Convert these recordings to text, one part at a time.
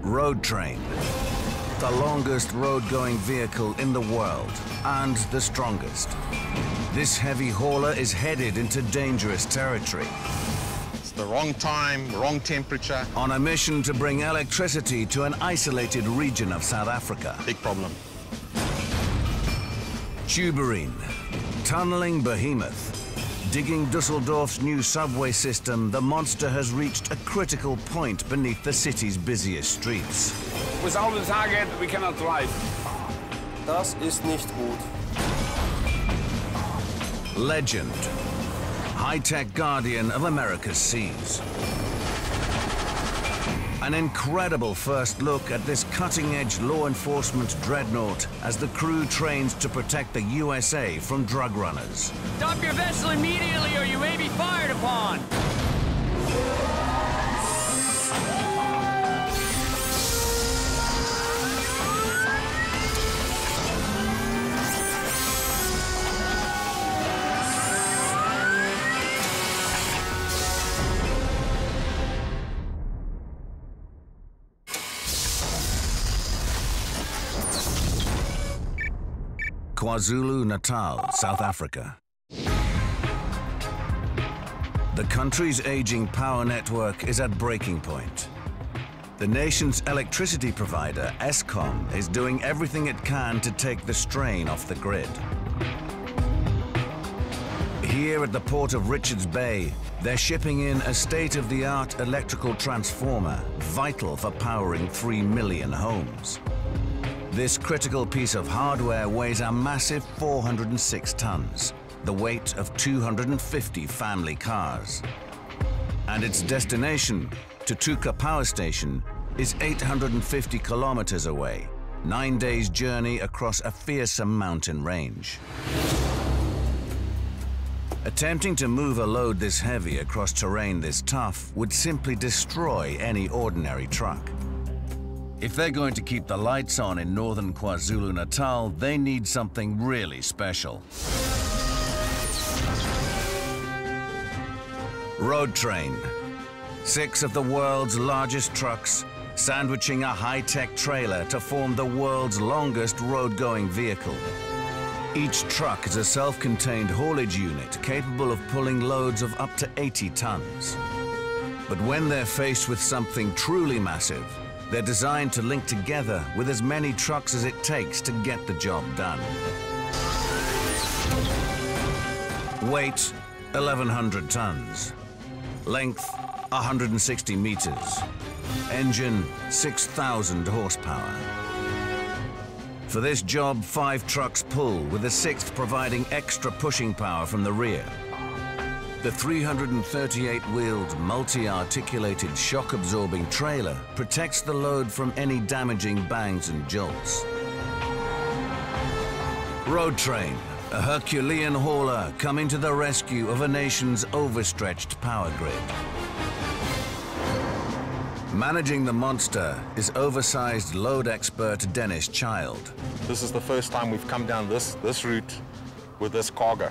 Road train, the longest road-going vehicle in the world and the strongest. This heavy hauler is headed into dangerous territory. It's the wrong time, wrong temperature. On a mission to bring electricity to an isolated region of South Africa. Big problem. Tuberine, tunneling behemoth. Digging Dusseldorf's new subway system, the monster has reached a critical point beneath the city's busiest streets. Without the target, we cannot drive. Das ist nicht gut. Legend, high-tech guardian of America's seas. An incredible first look at this cutting-edge law enforcement dreadnought as the crew trains to protect the USA from drug runners. Stop your vessel immediately or you may be fired upon! KwaZulu-Natal, South Africa. The country's aging power network is at breaking point. The nation's electricity provider, Eskom, is doing everything it can to take the strain off the grid. Here at the port of Richards Bay, they're shipping in a state-of-the-art electrical transformer, vital for powering 3 million homes. This critical piece of hardware weighs a massive 406 tons, the weight of 250 family cars. And its destination, Tutuka Power Station, is 850 kilometers away, 9 days' journey across a fearsome mountain range. Attempting to move a load this heavy across terrain this tough would simply destroy any ordinary truck. If they're going to keep the lights on in northern KwaZulu-Natal, they need something really special. Road train. 6 of the world's largest trucks, sandwiching a high-tech trailer to form the world's longest road-going vehicle. Each truck is a self-contained haulage unit capable of pulling loads of up to 80 tons. But when they're faced with something truly massive, they're designed to link together with as many trucks as it takes to get the job done. Weight, 1,100 tons. Length, 160 meters. Engine, 6,000 horsepower. For this job, 5 trucks pull, with the 6th providing extra pushing power from the rear. The 338-wheeled, multi-articulated, shock-absorbing trailer protects the load from any damaging bangs and jolts. Road train, a Herculean hauler coming to the rescue of a nation's overstretched power grid. Managing the monster is oversized load expert Dennis Child. This is the first time we've come down this route with this cargo.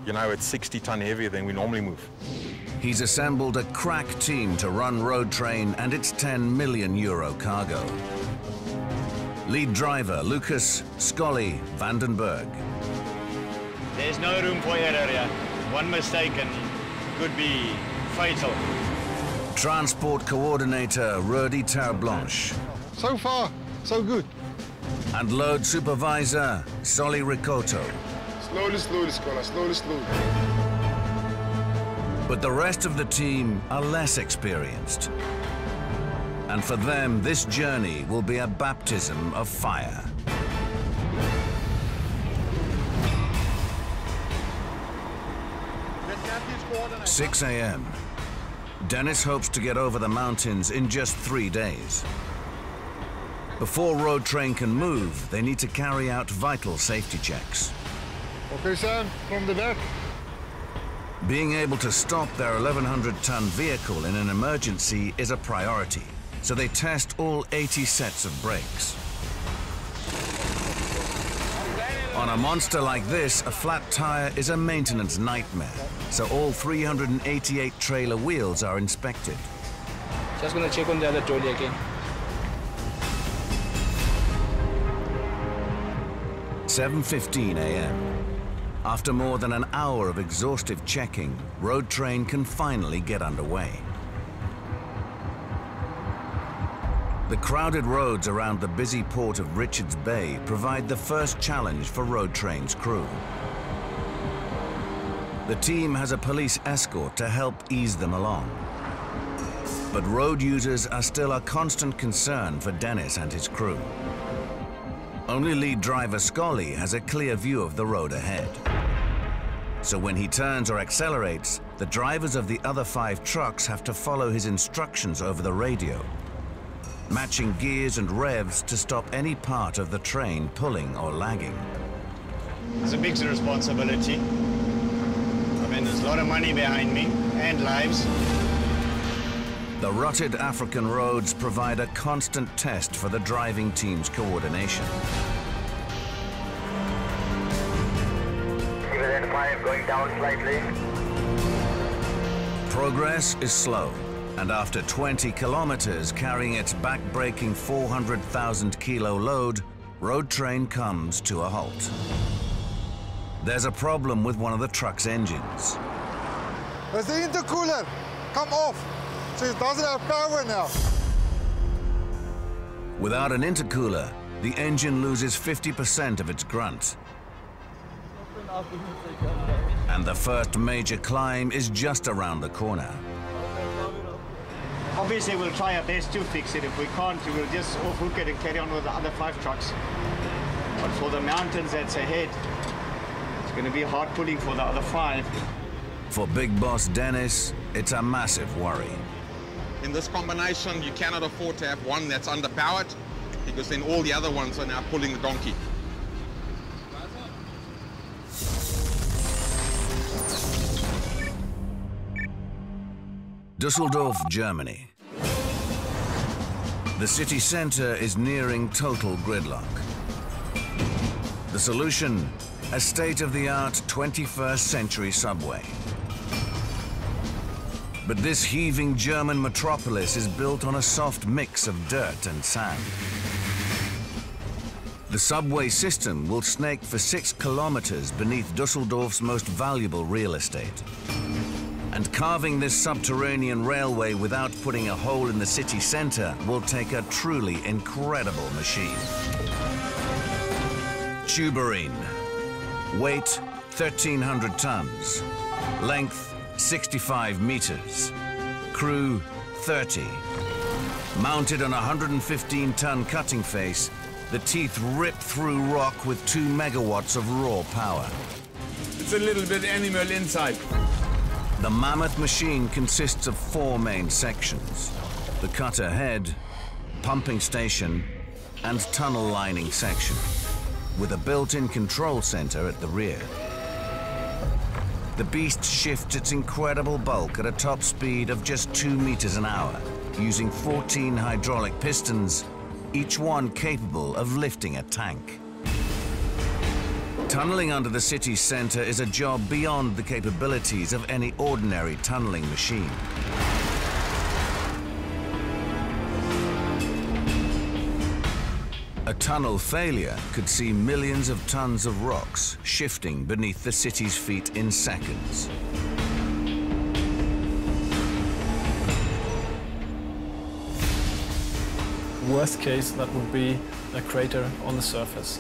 You know, it's 60 ton heavier than we normally move. He's assembled a crack team to run Road Train and its €10 million cargo. Lead driver Lucas Scully Vandenberg. There's no room for error here. One mistake and could be fatal. Transport coordinator Rudy Terblanche. So far, so good. And load supervisor Solly Ricoto. Slowly, slowly, Scholar, slowly, slowly. But the rest of the team are less experienced. And for them, this journey will be a baptism of fire. At 6 a.m. Dennis hopes to get over the mountains in just 3 days. Before Road Train can move, they need to carry out vital safety checks. Okay, Sam, from the back. Being able to stop their 1,100-ton vehicle in an emergency is a priority, so they test all 80 sets of brakes. On a monster like this, a flat tire is a maintenance nightmare, so all 388 trailer wheels are inspected. Just gonna check on the other trolley again. 7:15 a.m. After more than an hour of exhaustive checking, Road Train can finally get underway. The crowded roads around the busy port of Richards Bay provide the first challenge for Road Train's crew. The team has a police escort to help ease them along. But road users are still a constant concern for Dennis and his crew. Only lead driver Scully has a clear view of the road ahead. So when he turns or accelerates, the drivers of the other 5 trucks have to follow his instructions over the radio, matching gears and revs to stop any part of the train pulling or lagging. It's a big responsibility. I mean, there's a lot of money behind me and lives. The rutted African roads provide a constant test for the driving team's coordination. Division 5 going down slightly. Progress is slow, and after 20 kilometers carrying its back-breaking 400,000 kilo load, Road Train comes to a halt. There's a problem with one of the truck's engines. There's the intercooler. Come off. So it doesn't have power now. Without an intercooler, the engine loses 50% of its grunt. And the first major climb is just around the corner. Obviously, we'll try our best to fix it. If we can't, we'll just off-hook it and carry on with the other 5 trucks. But for the mountains that's ahead, it's going to be hard pulling for the other 5. For Big Boss Dennis, it's a massive worry. In this combination, you cannot afford to have one that's underpowered, because then all the other ones are now pulling the donkey. Düsseldorf, Germany. The city center is nearing total gridlock. The solution? A state-of-the-art 21st century subway. But this heaving German metropolis is built on a soft mix of dirt and sand. The subway system will snake for 6 kilometers beneath Düsseldorf's most valuable real estate. And carving this subterranean railway without putting a hole in the city center will take a truly incredible machine. Tuberine. Weight, 1,300 tons. Length, 65 meters. Crew, 30. Mounted on a 115-ton cutting face, the teeth rip through rock with 2 megawatts of raw power. It's a little bit animal inside. The mammoth machine consists of 4 main sections: the cutter head, pumping station, and tunnel lining section, with a built-in control center at the rear. The beast shifts its incredible bulk at a top speed of just 2 meters an hour, using 14 hydraulic pistons, each one capable of lifting a tank. Tunneling under the city's center is a job beyond the capabilities of any ordinary tunneling machine. A tunnel failure could see millions of tons of rocks shifting beneath the city's feet in seconds. Worst case, that would be a crater on the surface.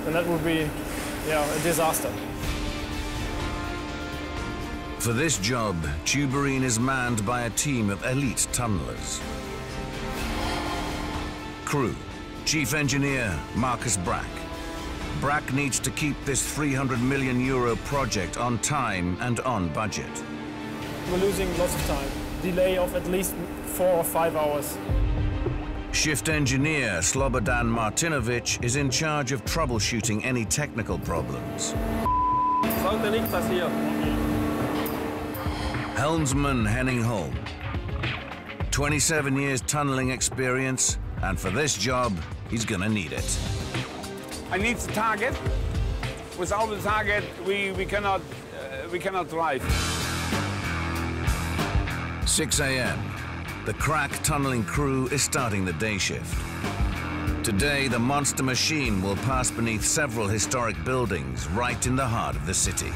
And that would be, a disaster. For this job, Tuberine is manned by a team of elite tunnelers. Crew: Chief Engineer Marcus Brack. Brack needs to keep this €300 million project on time and on budget. We're losing lots of time. Delay of at least 4 or 5 hours. Shift engineer Slobodan Martinovic is in charge of troubleshooting any technical problems. Helmsman Henning Holm. 27 years tunneling experience, and for this job, he's gonna need it. I need the target. Without the target, we cannot drive. 6 a.m. The crack tunneling crew is starting the day shift. Today, the monster machine will pass beneath several historic buildings right in the heart of the city.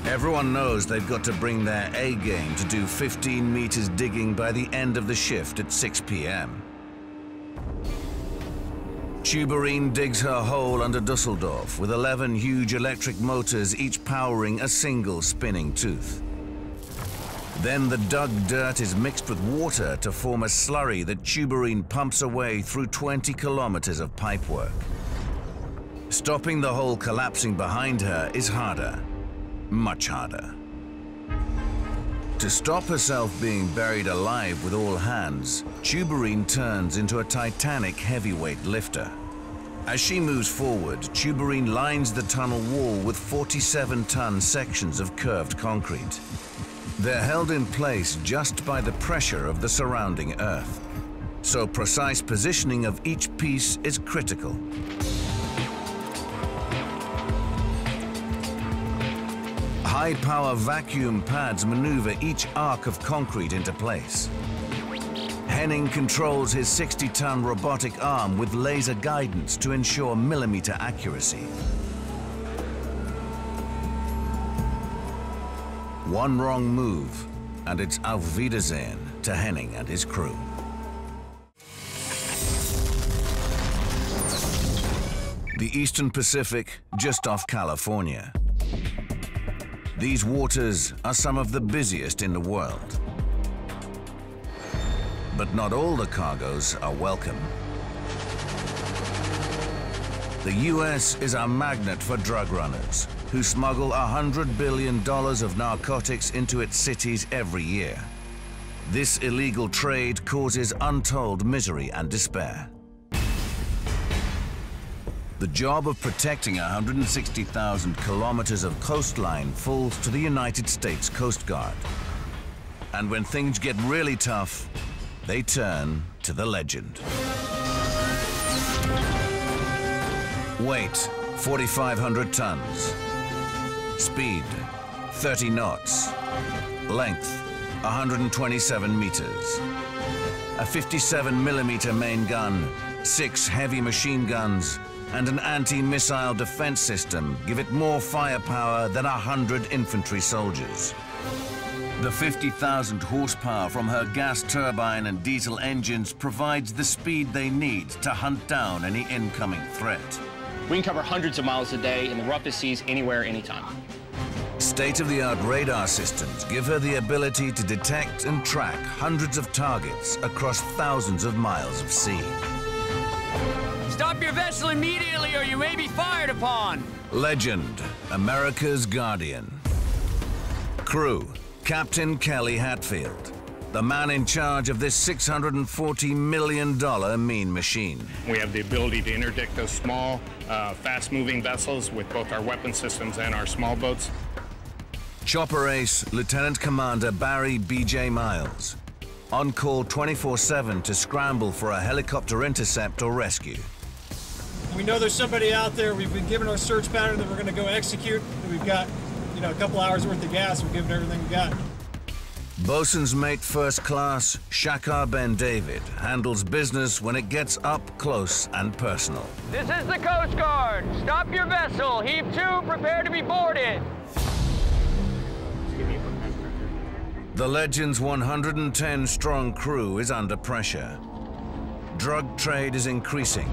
Everyone knows they've got to bring their A game to do 15 meters digging by the end of the shift at 6 p.m. Tuberine digs her hole under Dusseldorf with 11 huge electric motors, each powering a single spinning tooth. Then the dug dirt is mixed with water to form a slurry that Tuberine pumps away through 20 kilometers of pipework. Stopping the hole collapsing behind her is harder, much harder. To stop herself being buried alive with all hands, Tuberine turns into a titanic heavyweight lifter. As she moves forward, Tuberine lines the tunnel wall with 47-ton sections of curved concrete. They're held in place just by the pressure of the surrounding earth, so precise positioning of each piece is critical. High-power vacuum pads maneuver each arc of concrete into place. Henning controls his 60-ton robotic arm with laser guidance to ensure millimeter accuracy. One wrong move, and it's Auf Wiedersehen to Henning and his crew. The Eastern Pacific, just off California. These waters are some of the busiest in the world. But not all the cargoes are welcome. The US is a magnet for drug runners who smuggle $100 billion of narcotics into its cities every year. This illegal trade causes untold misery and despair. The job of protecting 160,000 kilometers of coastline falls to the United States Coast Guard. And when things get really tough, they turn to the legend. Weight, 4,500 tons. Speed, 30 knots. Length, 127 meters. A 57mm main gun, 6 heavy machine guns, and an anti-missile defense system give it more firepower than 100 infantry soldiers. The 50,000 horsepower from her gas turbine and diesel engines provides the speed they need to hunt down any incoming threat. We can cover hundreds of miles a day in the roughest seas anywhere, anytime. State-of-the-art radar systems give her the ability to detect and track hundreds of targets across thousands of miles of sea. Stop your vessel immediately or you may be fired upon. Legend, America's Guardian. Crew, Captain Kelly Hatfield, the man in charge of this $640 million mean machine. We have the ability to interdict those small, fast-moving vessels with both our weapon systems and our small boats. Chopper ace, Lieutenant Commander Barry B.J. Miles, on call 24/7 to scramble for a helicopter intercept or rescue. We know there's somebody out there. We've been given our search pattern that we're going to go execute. We've got, a couple hours worth of gas. We've given everything we got. Bosun's mate first class, Shakar Ben David, handles business when it gets up close and personal. This is the Coast Guard. Stop your vessel. Heave 2, prepare to be boarded. The Legend's 110-strong crew is under pressure. Drug trade is increasing,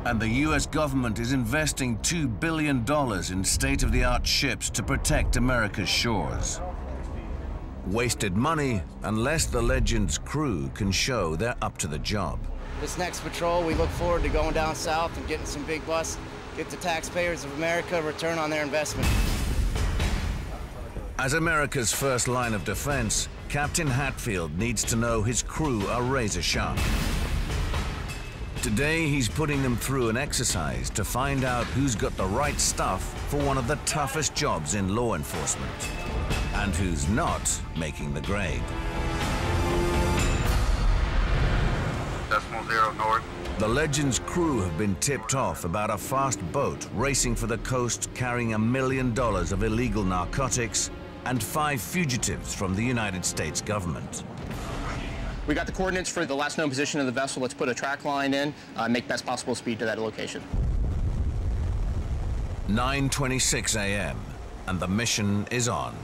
and the US government is investing $2 billion in state-of-the-art ships to protect America's shores. Wasted money unless the Legend's crew can show they're up to the job. This next patrol, we look forward to going down south and getting some big busts, get the taxpayers of America a return on their investment. As America's first line of defense, Captain Hatfield needs to know his crew are razor sharp. Today, he's putting them through an exercise to find out who's got the right stuff for one of the toughest jobs in law enforcement, and who's not making the grade. Decimal 0 north. The Legend's crew have been tipped off about a fast boat racing for the coast carrying $1 million of illegal narcotics and 5 fugitives from the United States government. We got the coordinates for the last known position of the vessel. Let's put a track line in, make best possible speed to that location. 9:26 a.m. and the mission is on.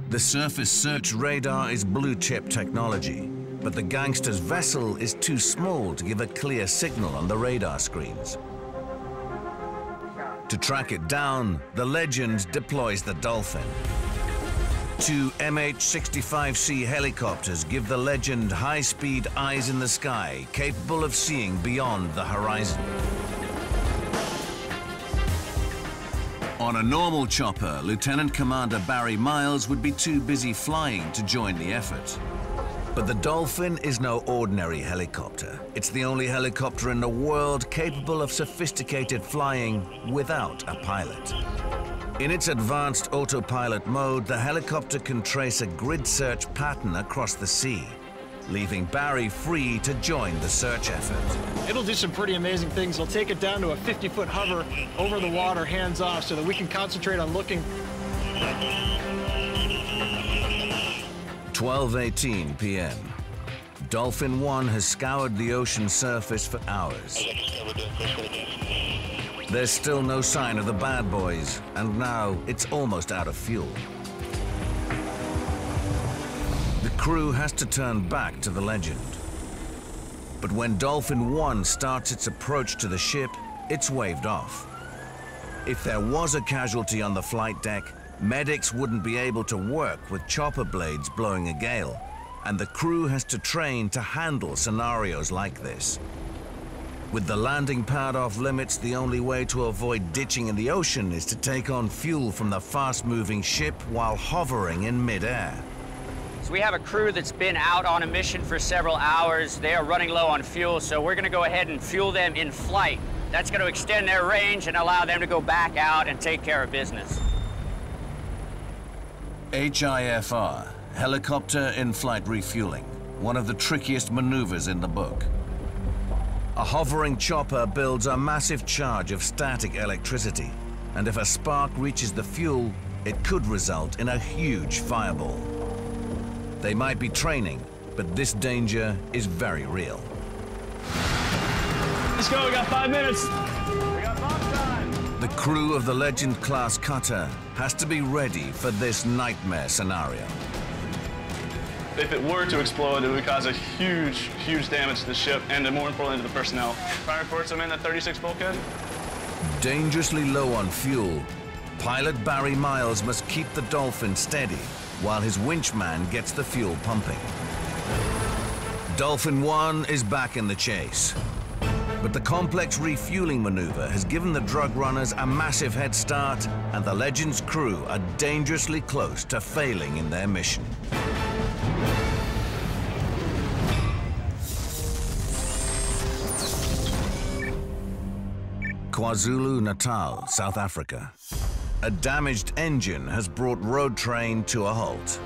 The surface search radar is blue-chip technology, but the gangster's vessel is too small to give a clear signal on the radar screens. To track it down, the legend deploys the Dolphin. Two MH-65C helicopters give the legend high-speed eyes in the sky, capable of seeing beyond the horizon. On a normal chopper, Lieutenant Commander Barry Miles would be too busy flying to join the effort. But the Dolphin is no ordinary helicopter. It's the only helicopter in the world capable of sophisticated flying without a pilot. In its advanced autopilot mode, the helicopter can trace a grid search pattern across the sea, leaving Barry free to join the search effort. It'll do some pretty amazing things. It'll take it down to a 50-foot hover over the water, hands off, so that we can concentrate on looking. 12:18 p.m. Dolphin 1 has scoured the ocean surface for hours. There's still no sign of the bad boys, and now it's almost out of fuel. The crew has to turn back to the legend. But when Dolphin 1 starts its approach to the ship, it's waved off. If there was a casualty on the flight deck, medics wouldn't be able to work with chopper blades blowing a gale, and the crew has to train to handle scenarios like this. With the landing pad off limits, the only way to avoid ditching in the ocean is to take on fuel from the fast-moving ship while hovering in mid-air. So we have a crew that's been out on a mission for several hours. They are running low on fuel, so we're gonna go ahead and fuel them in flight. That's gonna extend their range and allow them to go back out and take care of business. HIFR, helicopter in-flight refueling, one of the trickiest maneuvers in the book. A hovering chopper builds a massive charge of static electricity, and if a spark reaches the fuel, it could result in a huge fireball. They might be training, but this danger is very real. Let's go, we got 5 minutes. The crew of the Legend-class cutter has to be ready for this nightmare scenario. If it were to explode, it would cause a huge, huge damage to the ship and, more importantly, to the personnel. Fire reports I'm in at 36 bulkhead. Dangerously low on fuel, pilot Barry Miles must keep the Dolphin steady while his winchman gets the fuel pumping. Dolphin 1 is back in the chase. But the complex refueling maneuver has given the drug runners a massive head start, and the Legend's crew are dangerously close to failing in their mission. KwaZulu-Natal, South Africa. A damaged engine has brought Road Train to a halt.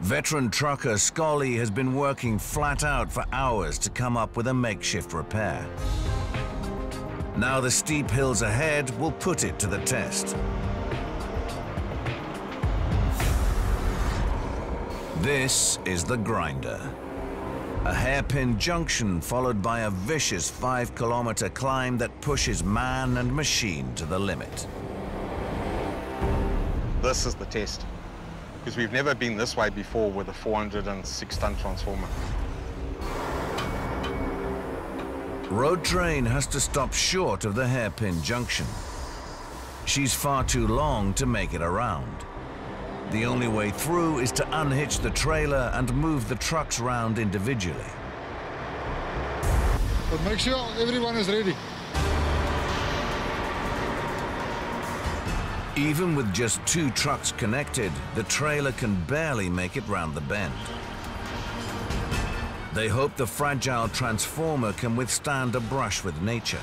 Veteran trucker Scully has been working flat out for hours to come up with a makeshift repair. Now the steep hills ahead will put it to the test. This is the grinder. A hairpin junction followed by a vicious 5-kilometer climb that pushes man and machine to the limit. This is the test, because we've never been this way before with a 406-ton transformer. Road Train has to stop short of the hairpin junction. She's far too long to make it around. The only way through is to unhitch the trailer and move the trucks round individually. But make sure everyone is ready. Even with just 2 trucks connected, the trailer can barely make it round the bend. They hope the fragile transformer can withstand a brush with nature.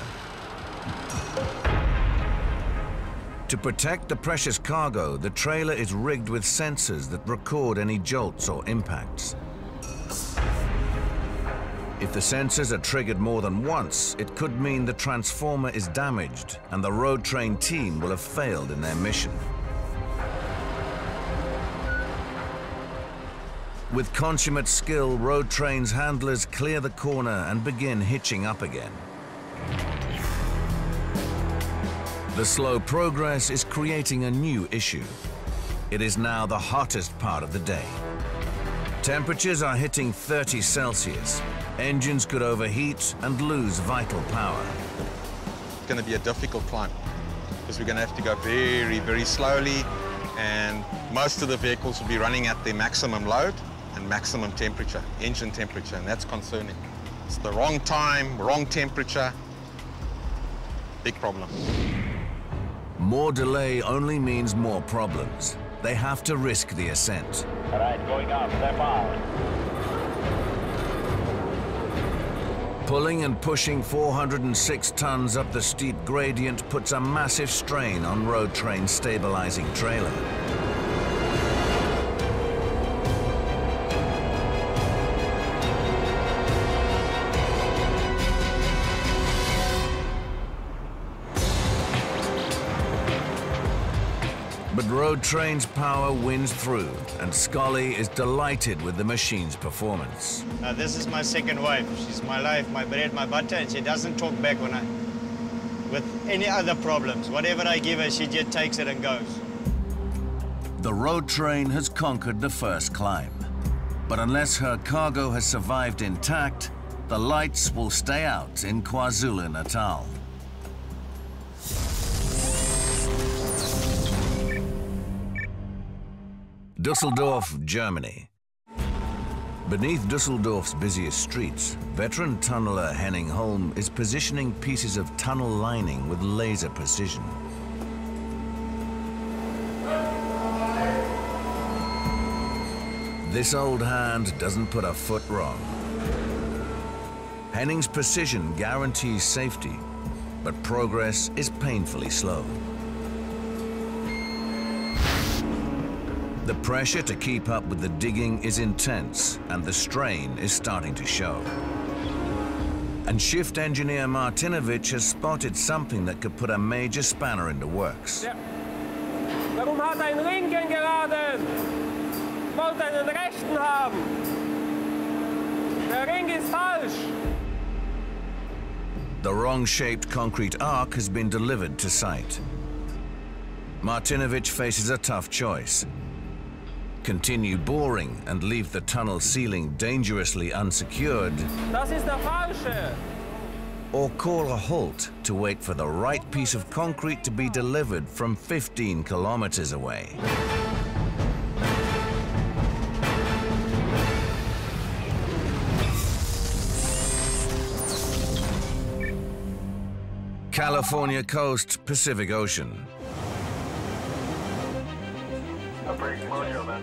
To protect the precious cargo, the trailer is rigged with sensors that record any jolts or impacts. If the sensors are triggered more than once, it could mean the transformer is damaged and the Road Train team will have failed in their mission. With consummate skill, road train's handlers clear the corner and begin hitching up again. The slow progress is creating a new issue. It is now the hottest part of the day. Temperatures are hitting 30 Celsius. Engines could overheat and lose vital power. It's going to be a difficult climb because we're going to have to go very, very slowly, and most of the vehicles will be running at their maximum load and maximum temperature, engine temperature, and that's concerning. It's the wrong time, wrong temperature, big problem. More delay only means more problems. They have to risk the ascent. All right, going up, step out. Pulling and pushing 406 tons up the steep gradient puts a massive strain on road train's stabilizing trailer. But road train's power wins through, and Scully is delighted with the machine's performance. This is my second wife. She's my life, my bread, my butter, and she doesn't talk back with any other problems. Whatever I give her, she just takes it and goes. The road train has conquered the first climb. But unless her cargo has survived intact, the lights will stay out in KwaZulu-Natal. Düsseldorf, Germany. Beneath Düsseldorf's busiest streets, veteran tunneler Henning Holm is positioning pieces of tunnel lining with laser precision. This old hand doesn't put a foot wrong. Henning's precision guarantees safety, but progress is painfully slow. The pressure to keep up with the digging is intense, and the strain is starting to show. And shift engineer Martinovic has spotted something that could put a major spanner in the works. Ja. Warum hat ein Ring geraden? Wollte einen rechten haben. Der Ring ist falsch. The wrong-shaped concrete arc has been delivered to site. Martinovic faces a tough choice. Continue boring and leave the tunnel ceiling dangerously unsecured, Das ist der falsche. or call a halt to wait for the right piece of concrete to be delivered from 15 kilometers away. California coast, Pacific Ocean.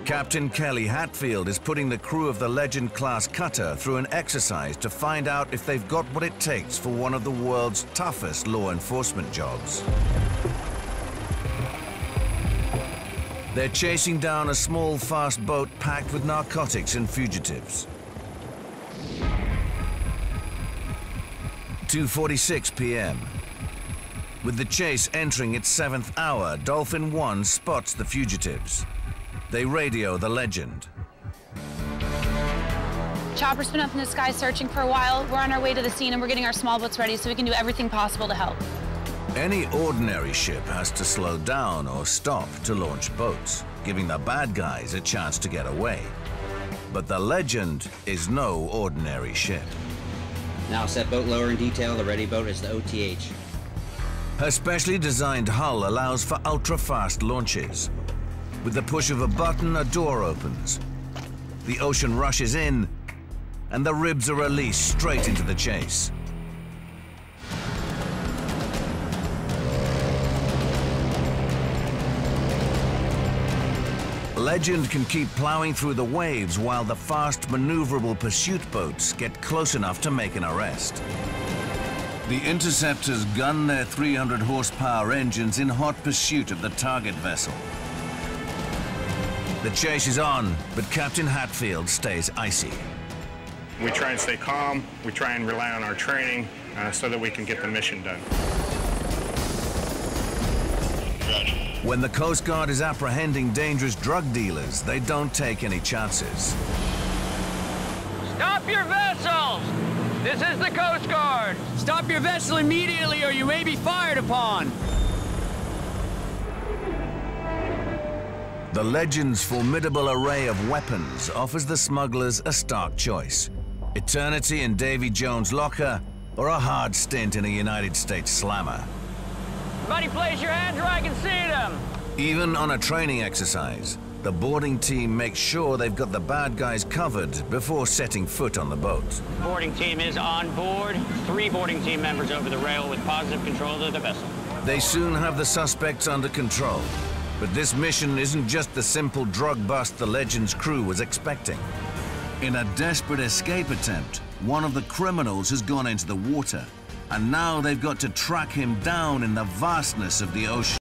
Captain Kelly Hatfield is putting the crew of the Legend-class cutter through an exercise to find out if they've got what it takes for one of the world's toughest law enforcement jobs. They're chasing down a small, fast boat packed with narcotics and fugitives. 2:46 p.m. With the chase entering its 7th hour, Dolphin 1 spots the fugitives. They radio the Legend. Chopper's been up in the sky searching for a while. We're on our way to the scene and we're getting our small boats ready so we can do everything possible to help. Any ordinary ship has to slow down or stop to launch boats, giving the bad guys a chance to get away. But the Legend is no ordinary ship. Now set boat lower in detail. The ready boat is the OTH. Her specially designed hull allows for ultra-fast launches. With the push of a button, a door opens. The ocean rushes in, and the ribs are released straight into the chase. Legend can keep plowing through the waves while the fast, maneuverable pursuit boats get close enough to make an arrest. The interceptors gun their 300-horsepower engines in hot pursuit of the target vessel. The chase is on, but Captain Hatfield stays icy. We try and stay calm. We try and rely on our training so that we can get the mission done. When the Coast Guard is apprehending dangerous drug dealers, they don't take any chances. Stop your vessels! This is the Coast Guard. Stop your vessel immediately or you may be fired upon. The Legend's formidable array of weapons offers the smugglers a stark choice. Eternity in Davy Jones' locker, or a hard stint in a United States slammer. Everybody place your hands where I can see them. Even on a training exercise, the boarding team makes sure they've got the bad guys covered before setting foot on the boat. Boarding team is on board. 3 boarding team members over the rail with positive control of the vessel. They soon have the suspects under control. But this mission isn't just the simple drug bust the Legend's crew was expecting. In a desperate escape attempt, one of the criminals has gone into the water, and now they've got to track him down in the vastness of the ocean.